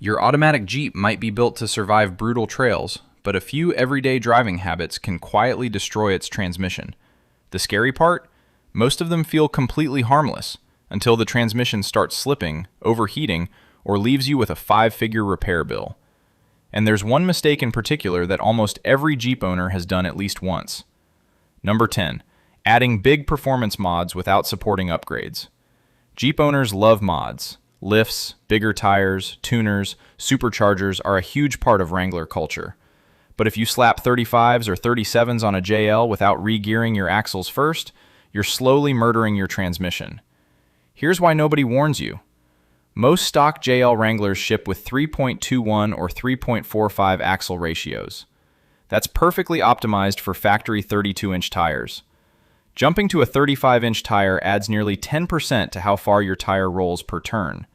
Your automatic Jeep might be built to survive brutal trails, but a few everyday driving habits can quietly destroy its transmission. The scary part? Most of them feel completely harmless until the transmission starts slipping, overheating, or leaves you with a five-figure repair bill. And there's one mistake in particular that almost every Jeep owner has done at least once. Number 10. Adding big performance mods without supporting upgrades. Jeep owners love mods. Lifts, bigger tires, tuners, superchargers are a huge part of Wrangler culture. But if you slap 35s or 37s on a JL without re-gearing your axles first, you're slowly murdering your transmission. Here's why nobody warns you. Most stock JL Wranglers ship with 3.21 or 3.45 axle ratios. That's perfectly optimized for factory 32-inch tires. Jumping to a 35-inch tire adds nearly 10% to how far your tire rolls per turn.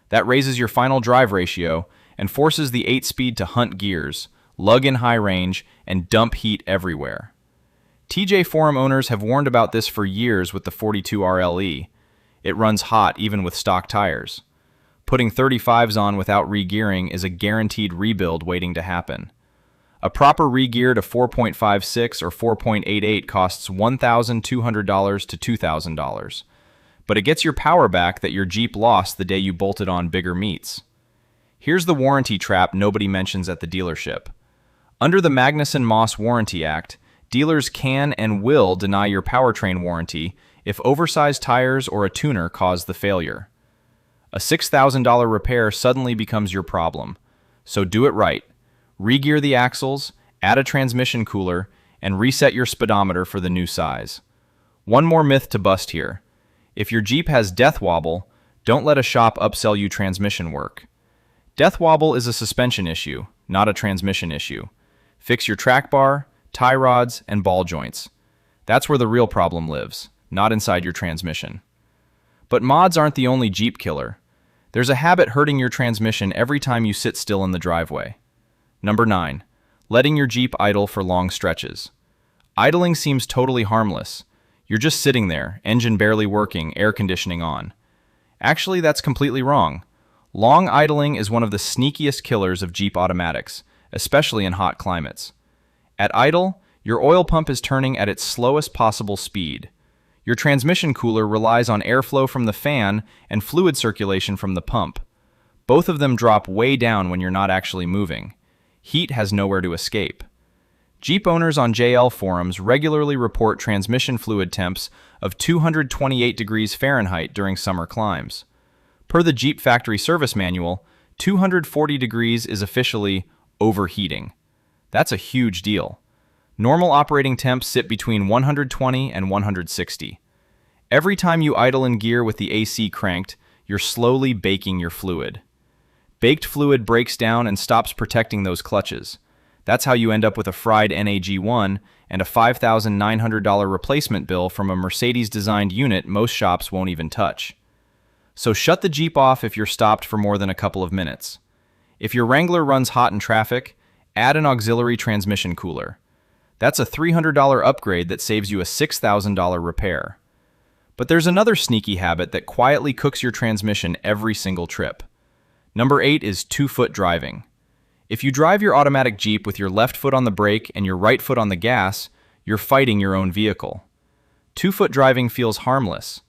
That raises your final drive ratio and forces the 8-speed to hunt gears, lug in high range, and dump heat everywhere. TJ Forum owners have warned about this for years with the 42 RLE. It runs hot even with stock tires. Putting 35s on without re-gearing is a guaranteed rebuild waiting to happen. A proper re-gear to 4.56 or 4.88 costs $1,200 to $2,000. But it gets your power back that your Jeep lost the day you bolted on bigger meats. Here's the warranty trap nobody mentions at the dealership. Under the Magnuson-Moss Warranty Act, dealers can and will deny your powertrain warranty if oversized tires or a tuner cause the failure. A $6,000 repair suddenly becomes your problem. So do it right. Re-gear the axles, add a transmission cooler, and reset your speedometer for the new size. One more myth to bust here. If your Jeep has death wobble, don't let a shop upsell you transmission work. Death wobble is a suspension issue, not a transmission issue. Fix your track bar, tie rods, and ball joints. That's where the real problem lives, not inside your transmission. But mods aren't the only Jeep killer. There's a habit hurting your transmission every time you sit still in the driveway. Number 9. Letting your Jeep idle for long stretches. Idling seems totally harmless. You're just sitting there, engine barely working, air conditioning on. Actually, that's completely wrong. Long idling is one of the sneakiest killers of Jeep automatics, especially in hot climates. At idle, your oil pump is turning at its slowest possible speed. Your transmission cooler relies on airflow from the fan and fluid circulation from the pump. Both of them drop way down when you're not actually moving. Heat has nowhere to escape. Jeep owners on JL forums regularly report transmission fluid temps of 228 degrees Fahrenheit during summer climbs. Per the Jeep factory service manual, 240 degrees is officially overheating. That's a huge deal. Normal operating temps sit between 120 and 160. Every time you idle in gear with the AC cranked, you're slowly baking your fluid. Baked fluid breaks down and stops protecting those clutches. That's how you end up with a fried NAG1 and a $5,900 replacement bill from a Mercedes-designed unit most shops won't even touch. So shut the Jeep off if you're stopped for more than a couple of minutes. If your Wrangler runs hot in traffic, add an auxiliary transmission cooler. That's a $300 upgrade that saves you a $6,000 repair. But there's another sneaky habit that quietly cooks your transmission every single trip. Number 8 is 2-foot driving. If you drive your automatic Jeep with your left foot on the brake and your right foot on the gas, you're fighting your own vehicle. 2-foot driving feels harmless.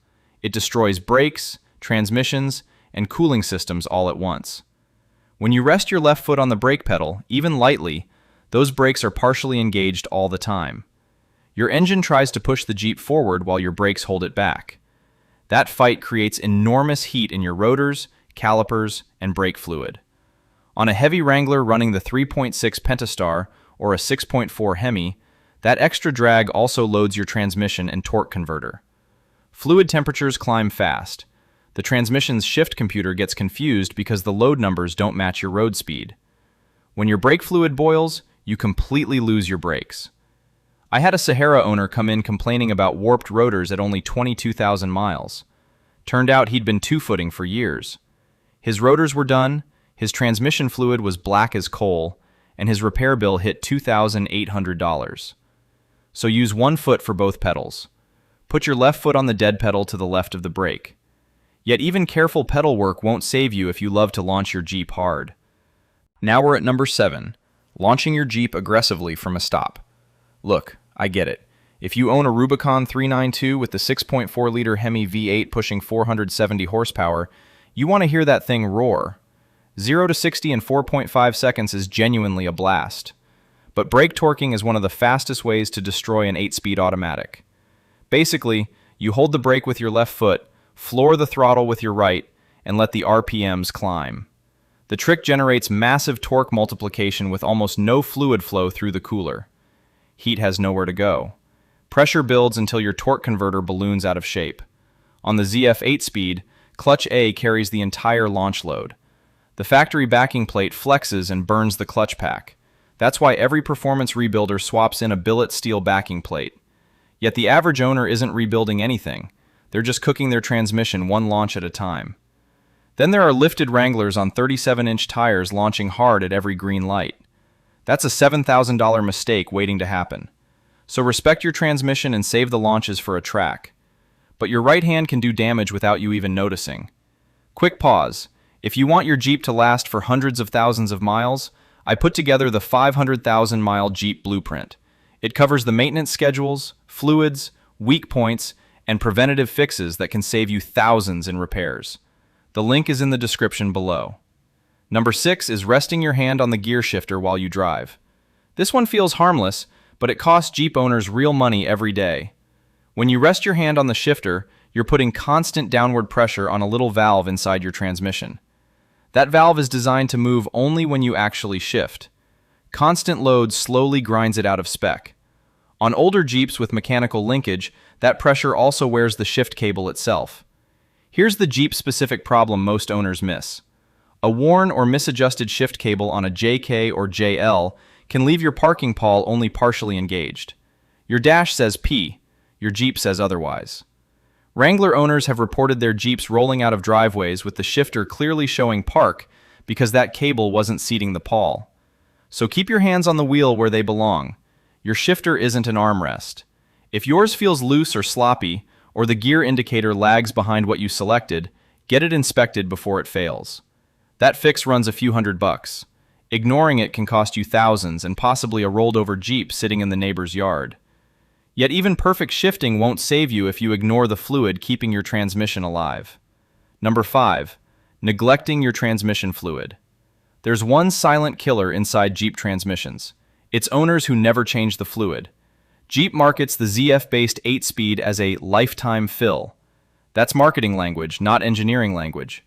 It destroys brakes, transmissions, and cooling systems all at once. When you rest your left foot on the brake pedal, even lightly, those brakes are partially engaged all the time. Your engine tries to push the Jeep forward while your brakes hold it back. That fight creates enormous heat in your rotors, calipers, and brake fluid. On a heavy Wrangler running the 3.6 Pentastar or a 6.4 Hemi, that extra drag also loads your transmission and torque converter. Fluid temperatures climb fast. The transmission's shift computer gets confused because the load numbers don't match your road speed. When your brake fluid boils, you completely lose your brakes. I had a Sahara owner come in complaining about warped rotors at only 22,000 miles. Turned out he'd been 2-footing for years. His rotors were done, his transmission fluid was black as coal, and his repair bill hit $2,800. So use one foot for both pedals. Put your left foot on the dead pedal to the left of the brake. Yet even careful pedal work won't save you if you love to launch your Jeep hard. Now we're at number 7, launching your Jeep aggressively from a stop. Look, I get it. If you own a Rubicon 392 with the 6.4-liter Hemi V8 pushing 470 horsepower, you want to hear that thing roar. 0 to 60 in 4.5 seconds is genuinely a blast. But brake torquing is one of the fastest ways to destroy an 8-speed automatic. Basically, you hold the brake with your left foot, floor the throttle with your right, and let the RPMs climb. The trick generates massive torque multiplication with almost no fluid flow through the cooler. Heat has nowhere to go. Pressure builds until your torque converter balloons out of shape. On the ZF 8-speed, clutch A carries the entire launch load. The factory backing plate flexes and burns the clutch pack. That's why every performance rebuilder swaps in a billet steel backing plate. Yet the average owner isn't rebuilding anything. They're just cooking their transmission one launch at a time. Then there are lifted Wranglers on 37-inch tires launching hard at every green light. That's a $7,000 mistake waiting to happen. So respect your transmission and save the launches for a track. But your right hand can do damage without you even noticing. Quick pause. If you want your Jeep to last for hundreds of thousands of miles, I put together the 500,000-mile Jeep blueprint. It covers the maintenance schedules, fluids, weak points, and preventative fixes that can save you thousands in repairs. The link is in the description below. Number 6 is resting your hand on the gear shifter while you drive. This one feels harmless, but it costs Jeep owners real money every day. When you rest your hand on the shifter, you're putting constant downward pressure on a little valve inside your transmission. That valve is designed to move only when you actually shift. Constant load slowly grinds it out of spec. On older Jeeps with mechanical linkage, that pressure also wears the shift cable itself. Here's the Jeep-specific problem most owners miss. A worn or misadjusted shift cable on a JK or JL can leave your parking pawl only partially engaged. Your dash says P, your Jeep says otherwise. Wrangler owners have reported their Jeeps rolling out of driveways with the shifter clearly showing park because that cable wasn't seating the pawl. So keep your hands on the wheel where they belong. Your shifter isn't an armrest. If yours feels loose or sloppy, or the gear indicator lags behind what you selected, get it inspected before it fails. That fix runs a few $100. Ignoring it can cost you thousands and possibly a rolled-over Jeep sitting in the neighbor's yard. Yet even perfect shifting won't save you if you ignore the fluid keeping your transmission alive. Number 5, neglecting your transmission fluid. There's one silent killer inside Jeep transmissions. It's owners who never change the fluid. Jeep markets the ZF-based 8-speed as a lifetime fill. That's marketing language, not engineering language.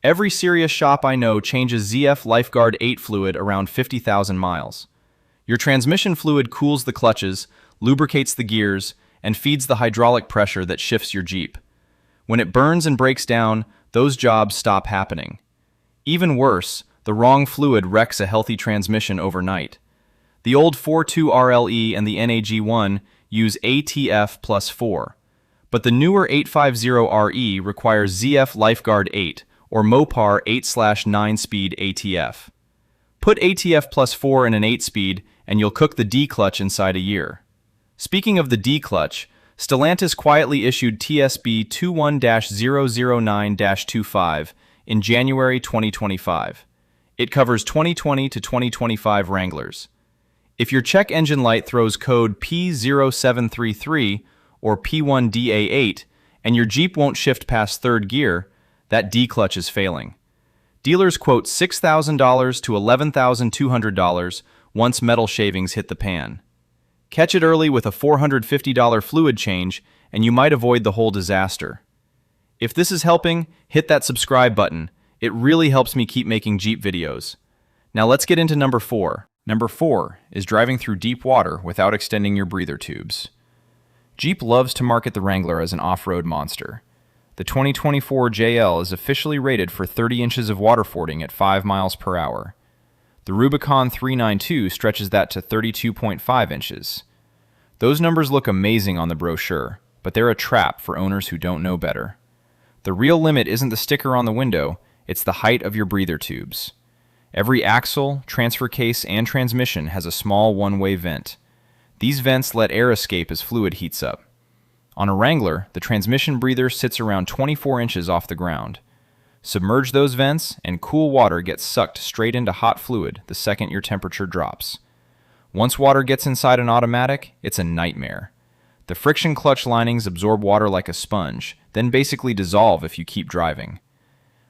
Every serious shop I know changes ZF Lifeguard 8 fluid around 50,000 miles. Your transmission fluid cools the clutches, lubricates the gears, and feeds the hydraulic pressure that shifts your Jeep. When it burns and breaks down, those jobs stop happening. Even worse, the wrong fluid wrecks a healthy transmission overnight. The old 42RLE and the NAG1 use ATF plus 4, but the newer 850RE requires ZF Lifeguard 8 or Mopar 8/9-speed ATF. Put ATF plus 4 in an 8-speed and you'll cook the D-clutch inside a year. Speaking of the D-clutch, Stellantis quietly issued TSB 21-009-25 in January 2025. It covers 2020 to 2025 Wranglers. If your check engine light throws code P0733 or P1DA8 and your Jeep won't shift past third gear, that D-clutch is failing. Dealers quote $6,000 to $11,200 once metal shavings hit the pan. Catch it early with a $450 fluid change and you might avoid the whole disaster. If this is helping, hit that subscribe button. It really helps me keep making Jeep videos. Now let's get into number 4. Number 4 is driving through deep water without extending your breather tubes. Jeep loves to market the Wrangler as an off-road monster. The 2024 JL is officially rated for 30 inches of waterfording at 5 miles per hour. The Rubicon 392 stretches that to 32.5 inches. Those numbers look amazing on the brochure, but they're a trap for owners who don't know better. The real limit isn't the sticker on the window, it's the height of your breather tubes. Every axle, transfer case, and transmission has a small one-way vent. These vents let air escape as fluid heats up. On a Wrangler, the transmission breather sits around 24 inches off the ground. Submerge those vents, and cool water gets sucked straight into hot fluid the second your temperature drops. Once water gets inside an automatic, it's a nightmare. The friction clutch linings absorb water like a sponge, then basically dissolve if you keep driving.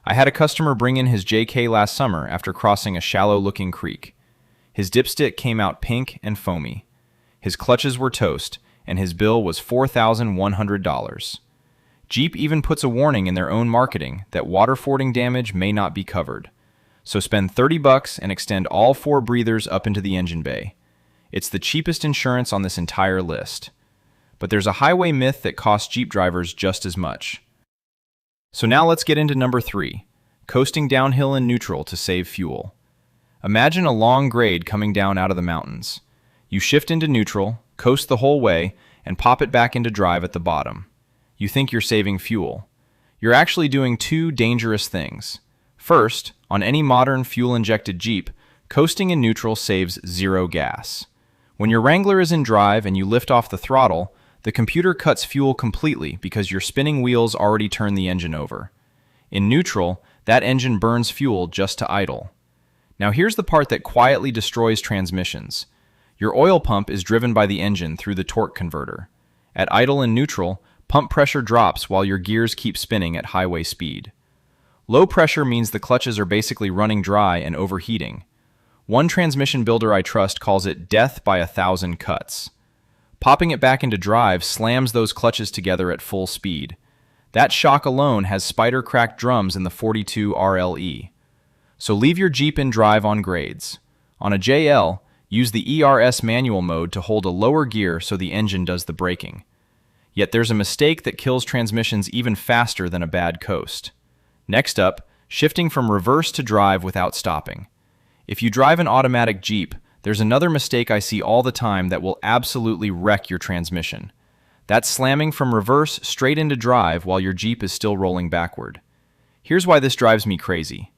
I had a customer bring in his JK last summer after crossing a shallow-looking creek. His dipstick came out pink and foamy. His clutches were toast, and his bill was $4,100. Jeep even puts a warning in their own marketing that water-fording damage may not be covered. So spend $30 and extend all 4 breathers up into the engine bay. It's the cheapest insurance on this entire list. But there's a highway myth that costs Jeep drivers just as much. So now let's get into number 3, coasting downhill in neutral to save fuel. Imagine a long grade coming down out of the mountains. You shift into neutral, coast the whole way, and pop it back into drive at the bottom. You think you're saving fuel. You're actually doing 2 dangerous things. First, on any modern fuel-injected Jeep, coasting in neutral saves 0 gas. When your Wrangler is in drive and you lift off the throttle, the computer cuts fuel completely because your spinning wheels already turn the engine over. In neutral, that engine burns fuel just to idle. Now here's the part that quietly destroys transmissions. Your oil pump is driven by the engine through the torque converter. At idle and neutral, pump pressure drops while your gears keep spinning at highway speed. Low pressure means the clutches are basically running dry and overheating. One transmission builder I trust calls it death by 1,000 cuts. Popping it back into drive slams those clutches together at full speed. That shock alone has spider-cracked drums in the 42 RLE. So leave your Jeep in drive on grades. On a JL, use the ERS manual mode to hold a lower gear so the engine does the braking. Yet there's a mistake that kills transmissions even faster than a bad coast. Next up, shifting from reverse to drive without stopping. If you drive an automatic Jeep, there's another mistake I see all the time that will absolutely wreck your transmission. That's slamming from reverse straight into drive while your Jeep is still rolling backward. Here's why this drives me crazy.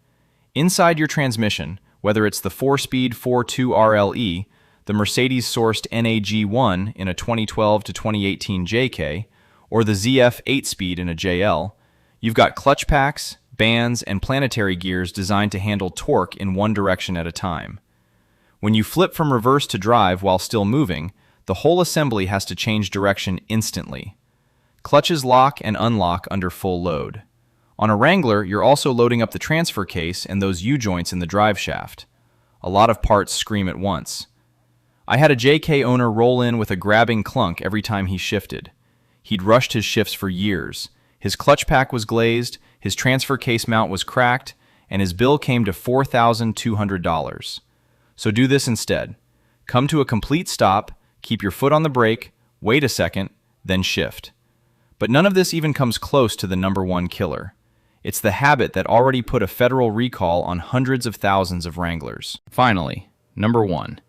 Inside your transmission, whether it's the 4-speed 4.2 RLE, the Mercedes-sourced NAG1 in a 2012 to 2018 JK, or the ZF 8-speed in a JL, you've got clutch packs, bands, and planetary gears designed to handle torque in one direction at a time. When you flip from reverse to drive while still moving, the whole assembly has to change direction instantly. Clutches lock and unlock under full load. On a Wrangler, you're also loading up the transfer case and those U-joints in the drive shaft. A lot of parts scream at once. I had a JK owner roll in with a grabbing clunk every time he shifted. He'd rushed his shifts for years. His clutch pack was glazed, his transfer case mount was cracked, and his bill came to $4,200. So do this instead. Come to a complete stop, keep your foot on the brake, wait a second, then shift. But none of this even comes close to the number 1 killer. It's the habit that already put a federal recall on hundreds of thousands of Wranglers. Finally, number 1.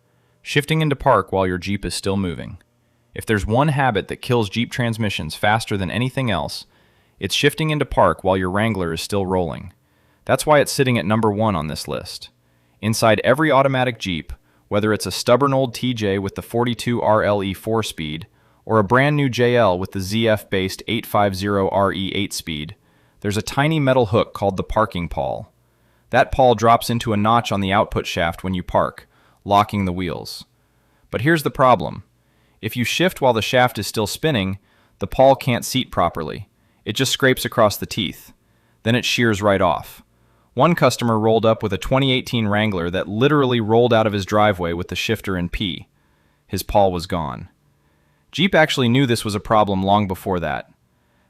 Shifting into park while your Jeep is still moving. If there's one habit that kills Jeep transmissions faster than anything else, it's shifting into park while your Wrangler is still rolling. That's why it's sitting at number 1 on this list. Inside every automatic Jeep, whether it's a stubborn old TJ with the 42 RLE 4-speed or a brand new JL with the ZF-based 850 RE 8-speed, there's a tiny metal hook called the parking pawl. That pawl drops into a notch on the output shaft when you park, locking the wheels. But here's the problem. If you shift while the shaft is still spinning, the pawl can't seat properly. It just scrapes across the teeth. Then it shears right off. One customer rolled up with a 2018 Wrangler that literally rolled out of his driveway with the shifter in P. His pawl was gone. Jeep actually knew this was a problem long before that.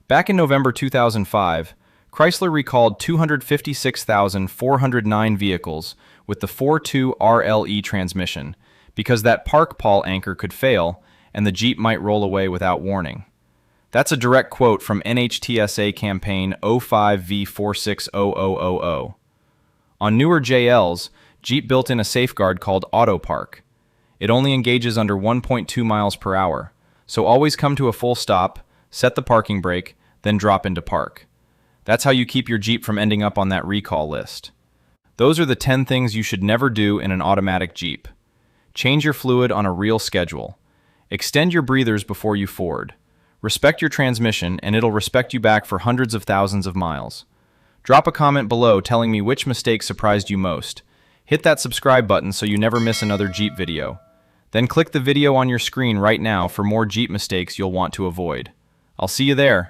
Back in November 2005, Chrysler recalled 256,409 vehicles with the 4.2 RLE transmission because that park pawl anchor could fail and the Jeep might roll away without warning. That's a direct quote from NHTSA campaign 05V460000. On newer JLs, Jeep built in a safeguard called Auto Park. It only engages under 1.2 miles per hour, so always come to a full stop, set the parking brake, then drop into park. That's how you keep your Jeep from ending up on that recall list. Those are the 10 things you should never do in an automatic Jeep. Change your fluid on a real schedule. Extend your breathers before you ford. Respect your transmission, and it'll respect you back for hundreds of thousands of miles. Drop a comment below telling me which mistake surprised you most. Hit that subscribe button so you never miss another Jeep video. Then click the video on your screen right now for more Jeep mistakes you'll want to avoid. I'll see you there.